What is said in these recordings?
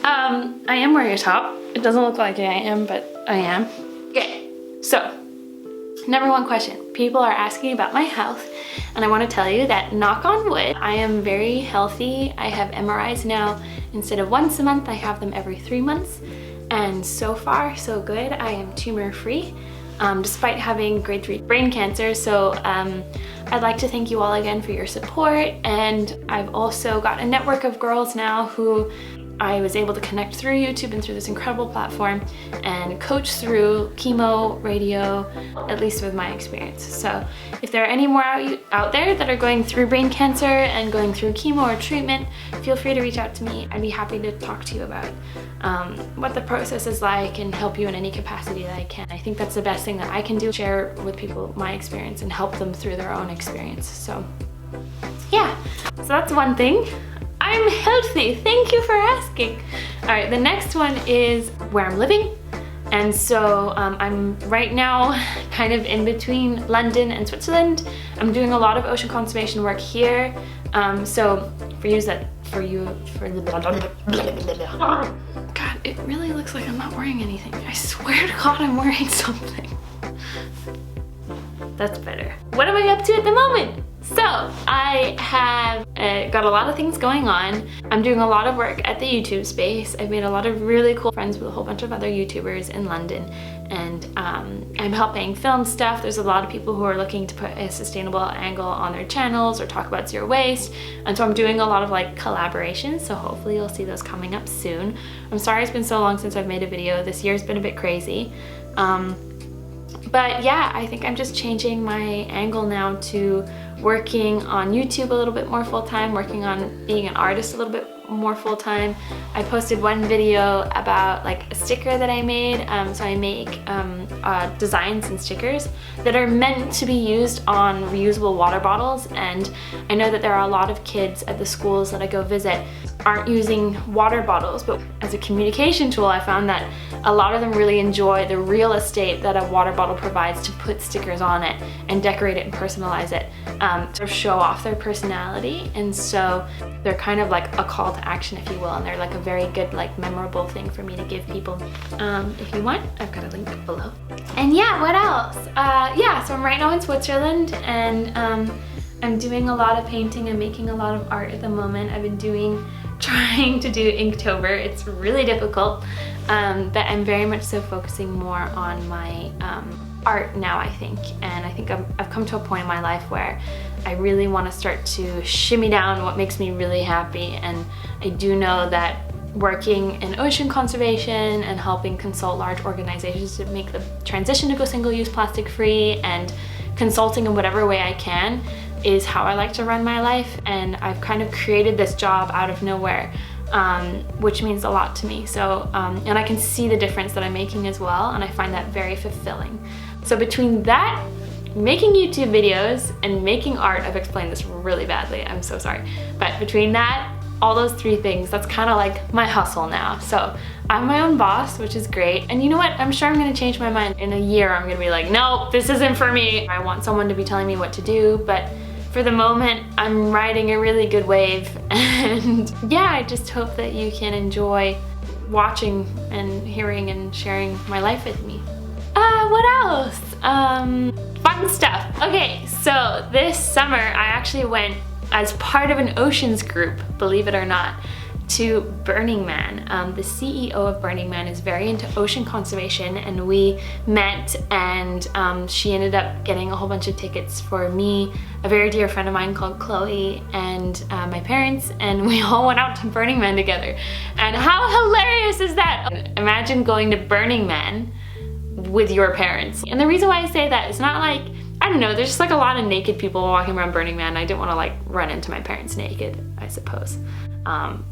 I am wearing a top. It doesn't look like I am, but I am. Okay, so number one question. People are asking about my health, and I want to tell you that, knock on wood, I am very healthy. I have MRIs now. Instead of once a month, I have them every 3 months. And so far, so good. I am tumor free, despite having grade 3 brain cancer. So I'd like to thank you all again for your support. And I've also got a network of girls now who I was able to connect through YouTube and through this incredible platform and coach through chemo, radio, at least with my experience. So if there are any more out there that are going through brain cancer and going through chemo or treatment, feel free to reach out to me. I'd be happy to talk to you about what the process is like and help you in any capacity that I can. I think that's the best thing that I can do, share with people my experience and help them through their own experience. So yeah, so that's one thing. I'm healthy, thank you for asking. All right, the next one is where I'm living. And so I'm right now kind of in between London and Switzerland. I'm doing a lot of ocean conservation work here. So God, it really looks like I'm not wearing anything. I swear to God I'm wearing something. That's better. What am I up to at the moment? So I have got a lot of things going on. I'm doing a lot of work at the YouTube space. I've made a lot of really cool friends with a whole bunch of other YouTubers in London, and I'm helping film stuff. There's a lot of people who are looking to put a sustainable angle on their channels or talk about zero waste, and so I'm doing a lot of like collaborations, so hopefully you'll see those coming up soon. I'm sorry it's been so long since I've made a video. This year's been a bit crazy. But yeah, I think I'm just changing my angle now to working on YouTube a little bit more full-time, working on being an artist a little bit more full-time. I posted one video about like a sticker that I made. So I make designs and stickers that are meant to be used on reusable water bottles, and I know that there are a lot of kids at the schools that I go visit aren't using water bottles, but as a communication tool I found that a lot of them really enjoy the real estate that a water bottle provides to put stickers on it and decorate it and personalize it, to show off their personality. And so they're kind of like a call to action, if you will, and they're like a very good, like, memorable thing for me to give people. If you want, I've got a link below. And yeah, what else? Yeah, so I'm right now in Switzerland, and I'm doing a lot of painting and making a lot of art at the moment. I've been trying to do Inktober. It's really difficult, but I'm very much so focusing more on my art now, I think. And I think I've come to a point in my life where I really want to start to shimmy down what makes me really happy. And I do know that working in ocean conservation and helping consult large organizations to make the transition to go single-use plastic free, and consulting in whatever way I can, is how I like to run my life. And I've kind of created this job out of nowhere, which means a lot to me. So, and I can see the difference that I'm making as well, and I find that very fulfilling. So between that, making YouTube videos, and making art, I've explained this really badly, I'm so sorry, but between that, all those three things, that's kind of like my hustle now. So I'm my own boss, which is great. And you know what? I'm sure I'm gonna change my mind. In a year, I'm gonna be like, no, this isn't for me. I want someone to be telling me what to do, but for the moment, I'm riding a really good wave. And yeah, I just hope that you can enjoy watching and hearing and sharing my life with me. What else? Fun stuff. Okay, so this summer I actually went as part of an oceans group, believe it or not, to Burning Man. The CEO of Burning Man is very into ocean conservation, and we met, and she ended up getting a whole bunch of tickets for me, a very dear friend of mine called Chloe, and my parents, and we all went out to Burning Man together. And how hilarious is that? Imagine going to Burning Man with your parents. And the reason why I say that is not like, I don't know, there's just like a lot of naked people walking around Burning Man. I didn't want to like run into my parents naked, I suppose,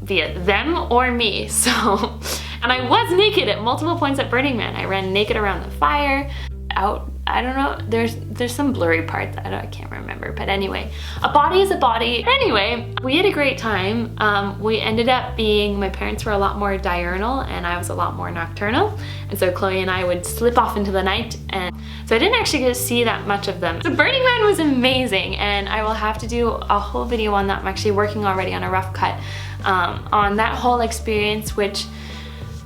via them or me. So, and I was naked at multiple points at Burning Man. I ran naked around the fire, out, I don't know, there's some blurry parts, I can't remember, but anyway, a body is a body. Anyway, we had a great time. We ended up being, my parents were a lot more diurnal and I was a lot more nocturnal, and so Chloe and I would slip off into the night, and so I didn't actually get to see that much of them. So Burning Man was amazing, and I will have to do a whole video on that. I'm actually working already on a rough cut on that whole experience, which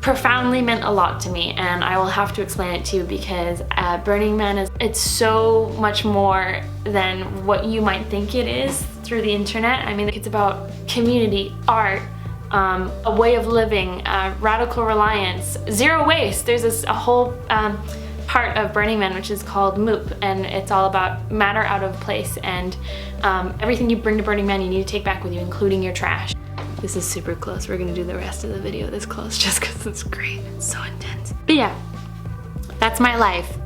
profoundly meant a lot to me, and I will have to explain it to you because Burning Man it's so much more than what you might think it is through the internet. I mean, it's about community, art, a way of living, radical reliance, zero waste. There's a whole part of Burning Man which is called MOOP, and it's all about matter out of place, and everything you bring to Burning Man you need to take back with you, including your trash. This is super close. We're gonna do the rest of the video this close just because it's great. It's so intense. But yeah, that's my life.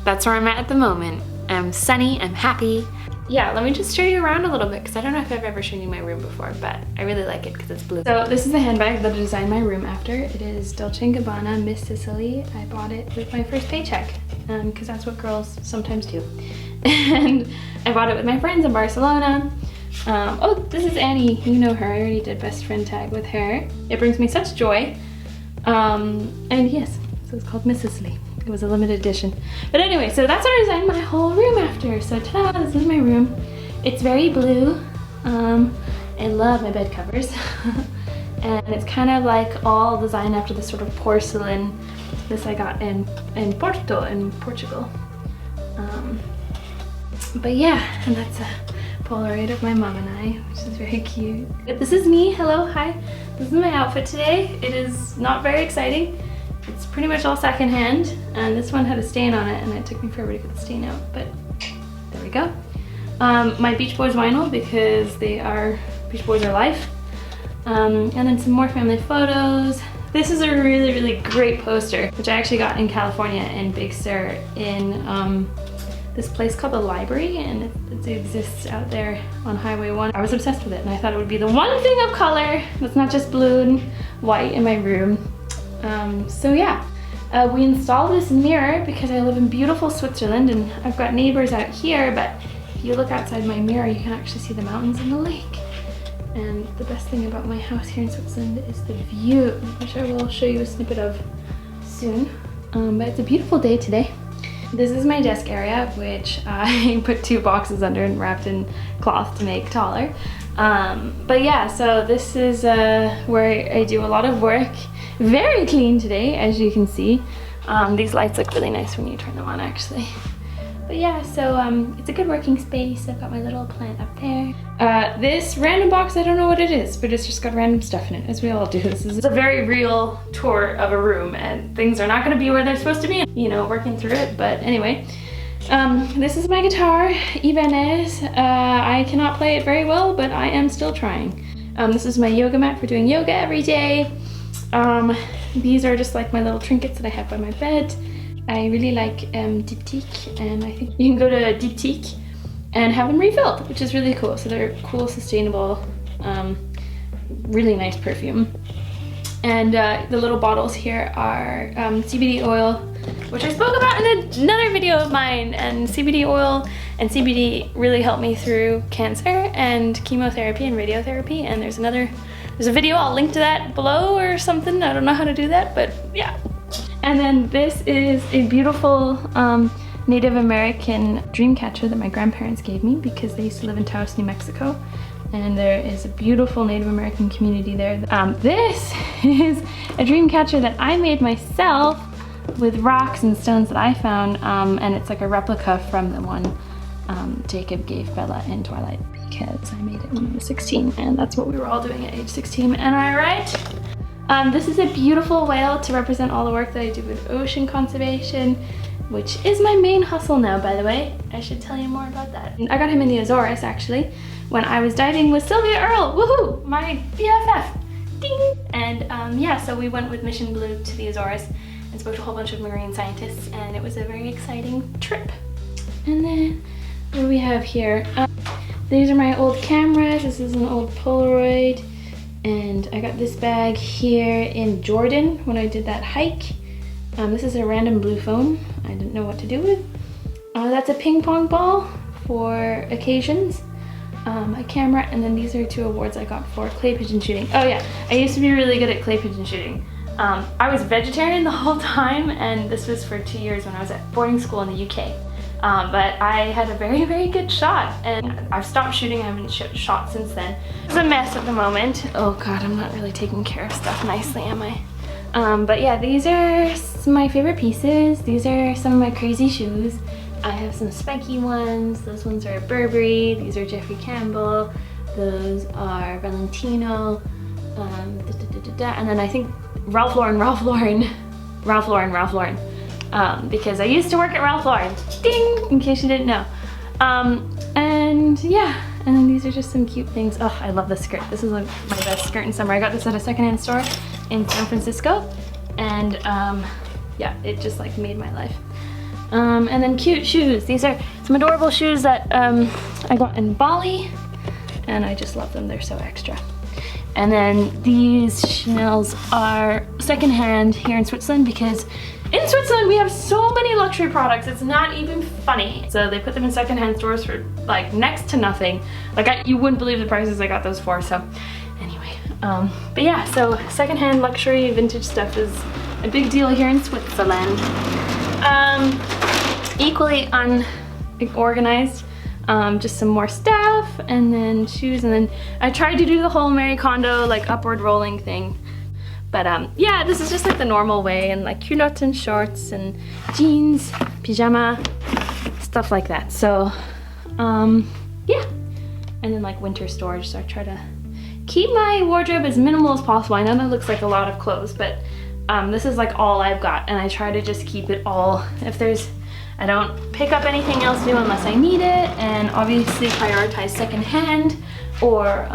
That's where I'm at the moment. I'm sunny, I'm happy. Yeah, let me just show you around a little bit because I don't know if I've ever shown you my room before, but I really like it because it's blue. So this is the handbag that I designed my room after. It is Dolce & Gabbana Miss Sicily. I bought it with my first paycheck because that's what girls sometimes do. And I bought it with my friends in Barcelona. Oh, this is Annie. You know her. I already did best friend tag with her. It brings me such joy. And yes, so it's called Miss Sicily. It was a limited edition. But anyway, so that's what I designed my whole room after. So ta-da, this is my room. It's very blue. I love my bed covers. And it's kind of like all designed after this sort of porcelain. This I got in Porto, in Portugal. But yeah, and that's a Polaroid of my mom and I, which is very cute. This is me. Hello, hi. This is my outfit today. It is not very exciting. It's pretty much all secondhand, and this one had a stain on it, and it took me forever to get the stain out, but there we go. My Beach Boys vinyl, because Beach Boys are life. And then some more family photos. This is a really, really great poster, which I actually got in California in Big Sur in this place called the Library, and it exists out there on Highway 1. I was obsessed with it, and I thought it would be the one thing of color that's not just blue and white in my room. So yeah, we installed this mirror because I live in beautiful Switzerland, and I've got neighbors out here, but if you look outside my mirror, you can actually see the mountains and the lake. And the best thing about my house here in Switzerland is the view, which I will show you a snippet of soon. But it's a beautiful day today. This is my desk area, which I put 2 boxes under and wrapped in cloth to make taller. But yeah, so this is where I do a lot of work. Very clean today, as you can see. These lights look really nice when you turn them on, actually. But yeah, so it's a good working space. I've got my little plant up there. This random box, I don't know what it is, but it's just got random stuff in it, as we all do. This is a very real tour of a room, and things are not gonna be where they're supposed to be, you know, working through it. But anyway, this is my guitar, Ibanez. I cannot play it very well, but I am still trying. This is my yoga mat for doing yoga every day. These are just like my little trinkets that I have by my bed. I really like Diptyque, and I think you can go to Diptyque and have them refilled, which is really cool. So they're cool, sustainable, really nice perfume. And the little bottles here are CBD oil, which I spoke about in another video of mine. And CBD oil and CBD really helped me through cancer and chemotherapy and radiotherapy. And there's a video, I'll link to that below or something. I don't know how to do that, but yeah. And then this is a beautiful Native American dream catcher that my grandparents gave me because they used to live in Taos, New Mexico. And there is a beautiful Native American community there. This is a dream catcher that I made myself with rocks and stones that I found. And it's like a replica from the one Jacob gave Bella in Twilight because I made it when I was 16. And that's what we were all doing at age 16. Am I right? This is a beautiful whale to represent all the work that I do with ocean conservation, which is my main hustle now, by the way. I should tell you more about that. I got him in the Azores, actually, when I was diving with Sylvia Earle, woohoo, my BFF, ding! And yeah, so we went with Mission Blue to the Azores and spoke to a whole bunch of marine scientists, and it was a very exciting trip. And then, what do we have here? These are my old cameras. This is an old Polaroid. And I got this bag here in Jordan when I did that hike. This is a random blue foam I didn't know what to do with. That's a ping pong ball for occasions. A camera, and then these are 2 awards I got for clay pigeon shooting. Oh yeah, I used to be really good at clay pigeon shooting. I was vegetarian the whole time, and this was for 2 years when I was at boarding school in the UK. but I had a very, very good shot, and I've stopped shooting. I haven't shot since then. It's a mess at the moment. Oh God, I'm not really taking care of stuff nicely, am I? But yeah, these are my favorite pieces. These are some of my crazy shoes. I have some spiky ones. Those ones are Burberry. These are Jeffrey Campbell. Those are Valentino. And then I think Ralph Lauren. Because I used to work at Ralph Lauren. Ding! In case you didn't know. And yeah, and then these are just some cute things. Oh, I love this skirt. This is like my best skirt in summer. I got this at a secondhand store in San Francisco, and yeah, it just like made my life. And then cute shoes. These are some adorable shoes that I got in Bali, and I just love them. They're so extra. And then these Chanels are secondhand here in Switzerland, because in Switzerland we have so many luxury products, it's not even funny. So they put them in secondhand stores for like next to nothing. Like you wouldn't believe the prices I got those for, so anyway. But yeah, so secondhand luxury vintage stuff is a big deal here in Switzerland. Equally unorganized. Just some more stuff, and then shoes, and then I tried to do the whole Marie Kondo like upward rolling thing, but yeah, this is just like the normal way, and like culottes and shorts and jeans, pajama, stuff like that. So yeah, and then like winter storage. So I try to keep my wardrobe as minimal as possible. I know that looks like a lot of clothes, but this is like all I've got, and I try to just keep it all. I don't pick up anything else new unless I need it, and obviously prioritize secondhand, or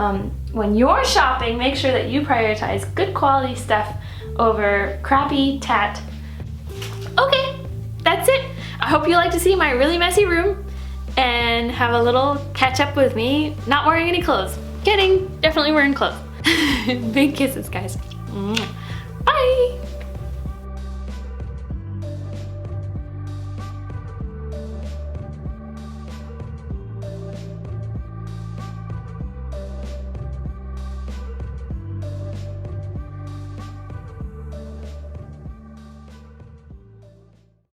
when you're shopping, make sure that you prioritize good quality stuff over crappy tat. Okay, that's it. I hope you like to see my really messy room and have a little catch up with me not wearing any clothes. Kidding, definitely wearing clothes. Big kisses, guys. Bye.